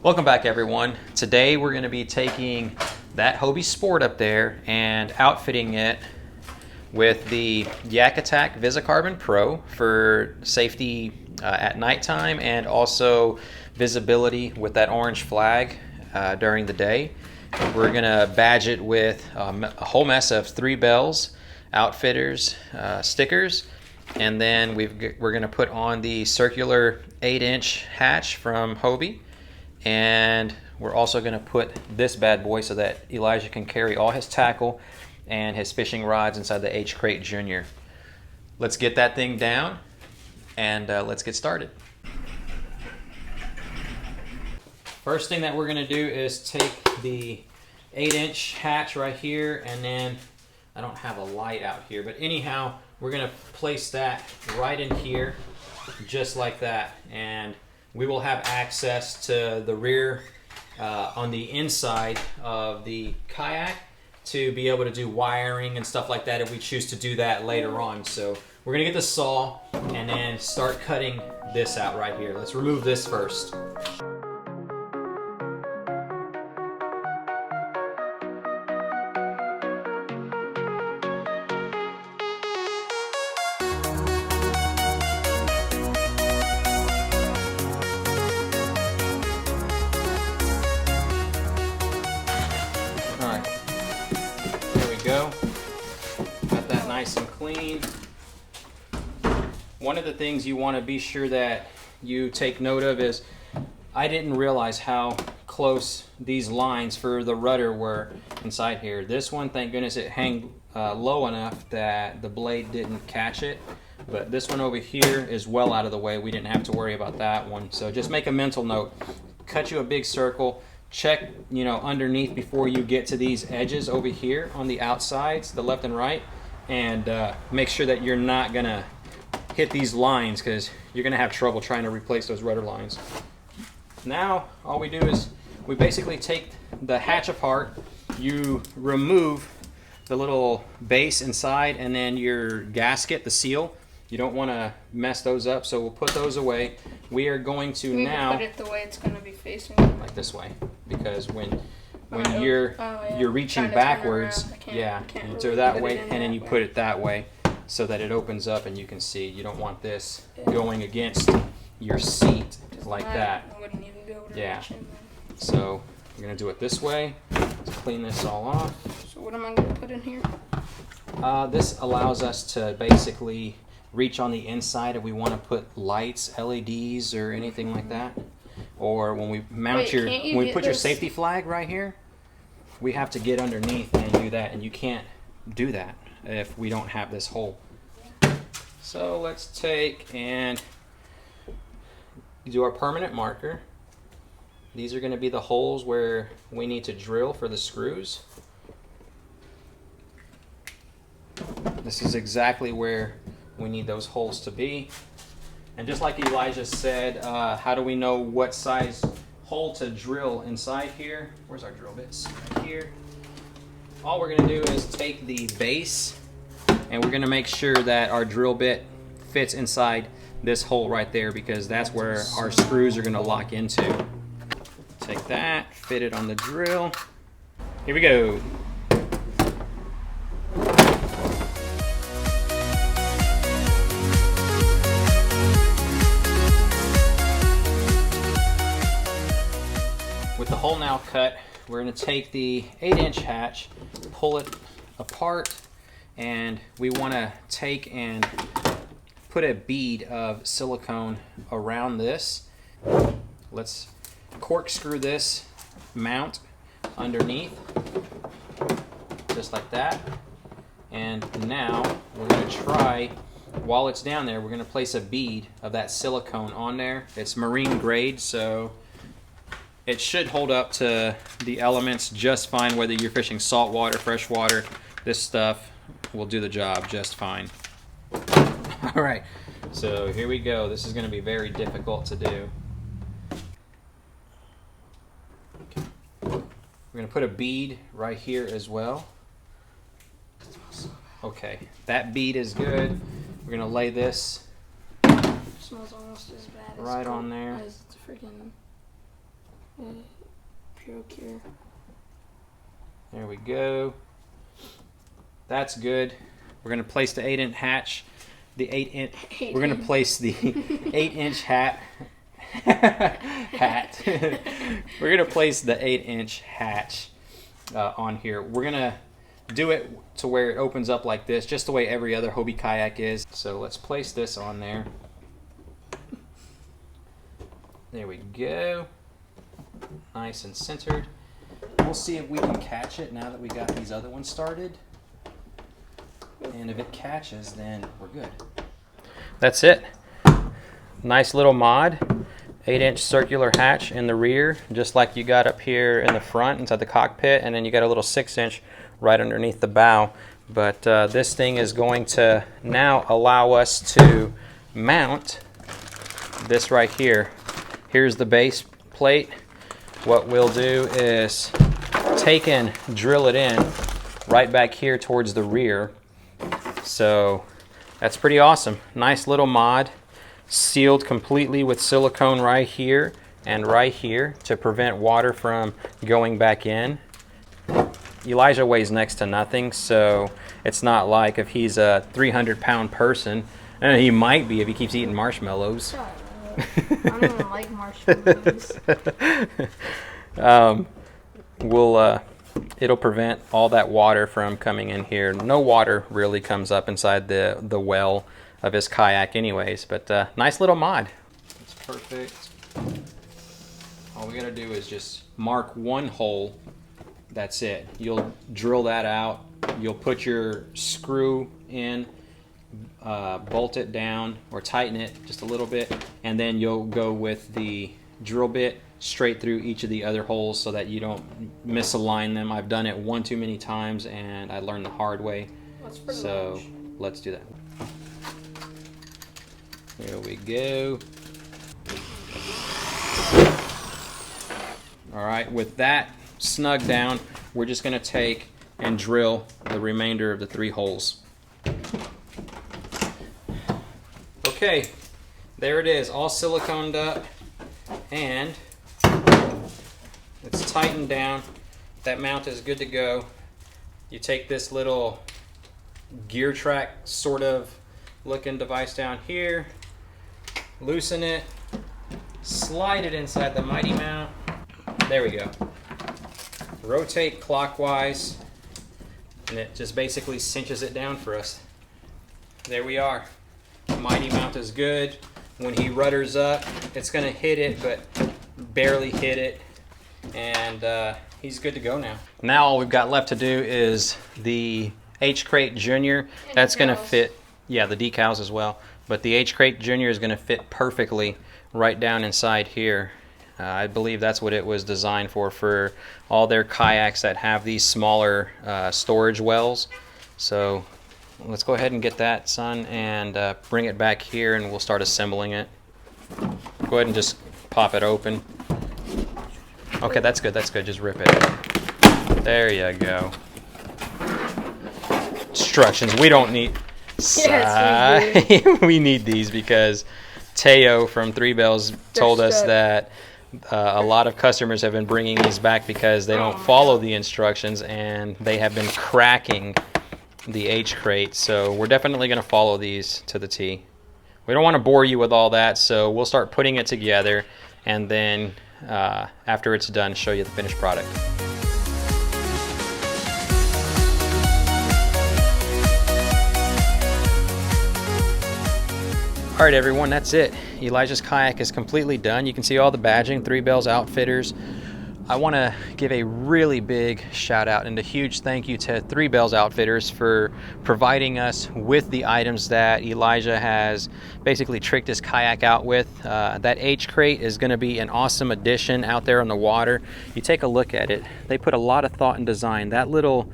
Welcome back, everyone. Today we're going to be taking that Hobie Sport up there and outfitting it with the Yak Attack Visacarbon Pro for safety at nighttime and also visibility with that orange flag during the day. We're going to badge it with a whole mess of 3 bells, outfitters, stickers, and then we're going to put on the circular 8-inch hatch from Hobie. And we're also going to put this bad boy so that Elijah can carry all his tackle and his fishing rods inside the H-Crate Jr. Let's get that thing down and let's get started. First thing that we're going to do is take the 8-inch hatch right here, and then I don't have a light out here, but anyhow, we're going to place that right in here just like that, and we will have access to the rear on the inside of the kayak to be able to do wiring and stuff like that if we choose to do that later on. So we're gonna get the saw and then start cutting this out right here. Let's remove this first. Go. Got that nice and clean. One of the things you want to be sure that you take note of is I didn't realize how close these lines for the rudder were inside here. This one, thank goodness, it hung low enough that the blade didn't catch it, but this one over here is well out of the way. We didn't have to worry about that one. So just make a mental note, cut you a big circle. Check, underneath before you get to these edges over here on the outsides, the left and right, and make sure that you're not gonna hit these lines because you're gonna have trouble trying to replace those rudder lines. Now, all we do is we basically take the hatch apart, you remove the little base inside and then your gasket, the seal. You don't want to mess those up, so we'll put those away. We are going to now put it the way it's going to be facing, like this way, because when you're reaching backwards, you do it that way, and then you put it that way so that it opens up and you can see. You don't want this going against your seat like that. I wouldn't even be able to Yeah. reach in there. So we're gonna do it this way. Let's clean this all off. So what am I going to put in here? This allows us to basically reach on the inside if we want to put lights, LEDs, or anything like that. Or when we mount when we put your safety flag right here, we have to get underneath and do that, and you can't do that if we don't have this hole. So let's take and do our permanent marker. These are going to be the holes where we need to drill for the screws. This is exactly where we need those holes to be. And just like Elijah said, how do we know what size hole to drill inside here? Where's our drill bits? Right here. All we're going to do is take the base and we're going to make sure that our drill bit fits inside this hole right there, because that's where our screws are going to lock into. Take that, fit it on the drill. Here we go. With the hole now cut, we're going to take the 8-inch hatch, pull it apart, and we want to take and put a bead of silicone around this. Let's corkscrew this mount underneath, just like that. And now we're going to try, while it's down there, we're going to place a bead of that silicone on there. It's marine grade, so it should hold up to the elements just fine, whether you're fishing saltwater, freshwater. This stuff will do the job just fine. All right, so here we go. This is going to be very difficult to do. Okay. We're going to put a bead right here as well. Okay, that bead is good. We're going to lay this Smells almost as bad right on there. as the freaking Pure cure. There we go. That's good. We're gonna place the 8-inch hatch. The 8-inch. We're gonna place the 8-inch hat. We're gonna place the 8-inch hatch on here. We're gonna do it to where it opens up like this, just the way every other Hobie kayak is. So let's place this on there. There we go. Nice and centered. We'll see if we can catch it now that we got these other ones started. And if it catches, then we're good. That's it. Nice little mod. 8-inch circular hatch in the rear, just like you got up here in the front inside the cockpit, and then you got a little 6-inch right underneath the bow. But this thing is going to now allow us to mount this right here. Here's the base plate. What we'll do is take and drill it in right back here towards the rear. So that's pretty awesome. Nice little mod, sealed completely with silicone right here and right here to prevent water from going back in. Elijah weighs next to nothing, so it's not like if he's a 300-pound person, and he might be if he keeps eating marshmallows. I don't even like marshmallows. It'll prevent all that water from coming in here. No water really comes up inside the well of his kayak anyways, but nice little mod. It's perfect. All we gotta do is just mark one hole. That's it. You'll drill that out. You'll put your screw in, bolt it down or tighten it just a little bit, and then you'll go with the drill bit straight through each of the other holes so that you don't misalign them. I've done it one too many times and I learned the hard way. So let's do that. Here we go. All right, with that snug down, we're just going to take and drill the remainder of the 3 holes. Okay, there it is, all siliconed up, and it's tightened down. That mount is good to go. You take this little gear track sort of looking device down here, loosen it, slide it inside the mighty mount. There we go. Rotate clockwise, and it just basically cinches it down for us. There we are. Mighty mount is good. When he rudders up, it's going to hit it, but barely hit it, and he's good to go now. Now all we've got left to do is the H-Crate Jr. That's going to fit, yeah, the decals as well, but the H-Crate Jr. is going to fit perfectly right down inside here. I believe that's what it was designed for all their kayaks that have these smaller storage wells. So let's go ahead and get that, son, and bring it back here, and we'll start assembling it. Go ahead and just pop it open. Okay, that's good, that's good. Just rip it. There you go. Instructions. We don't need... Yes, we need these because Teo from 3 Bells told us that a lot of customers have been bringing these back because they don't follow the instructions, and they have been cracking the H-Crate. So we're definitely going to follow these to the T. We don't want to bore you with all that, so we'll start putting it together, and then after it's done, show you the finished product. All right, everyone, that's it. Elijah's kayak is completely done. You can see all the badging, 3 Bells Outfitters. I want to give a really big shout out and a huge thank you to 3 Bells Outfitters for providing us with the items that Elijah has basically tricked his kayak out with. That H-Crate is going to be an awesome addition out there on the water. You take a look at it. They put a lot of thought and design. That little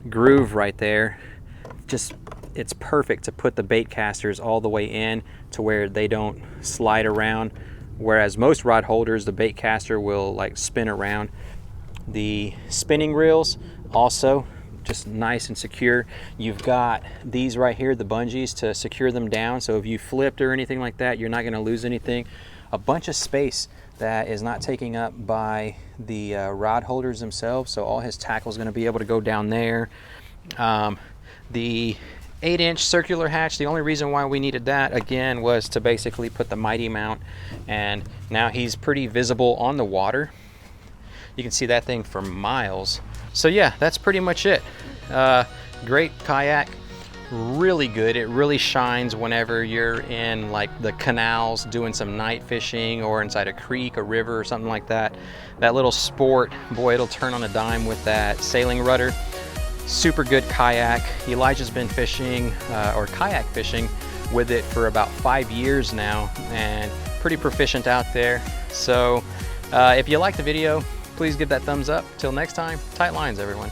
groove right there, it's perfect to put the bait casters all the way in to where they don't slide around. Whereas most rod holders, the bait caster will like spin around. The spinning reels also just nice and secure. You've got these right here, the bungees, to secure them down. So if you flipped or anything like that, you're not going to lose anything. A bunch of space that is not taken up by the rod holders themselves, so all his tackle is going to be able to go down there. The 8-inch circular hatch, the only reason why we needed that again was to basically put the mighty mount, and now he's pretty visible on the water. You can see that thing for miles. So yeah, that's pretty much it. Great kayak, really good. It really shines whenever you're in like the canals doing some night fishing, or inside a creek, a river, or something like that. That little Sport, boy, it'll turn on a dime with that sailing rudder. Super good kayak. Elijah's been fishing or kayak fishing with it for about 5 years now, and pretty proficient out there. So if you like the video, please give that thumbs up. Till next time, tight lines, everyone.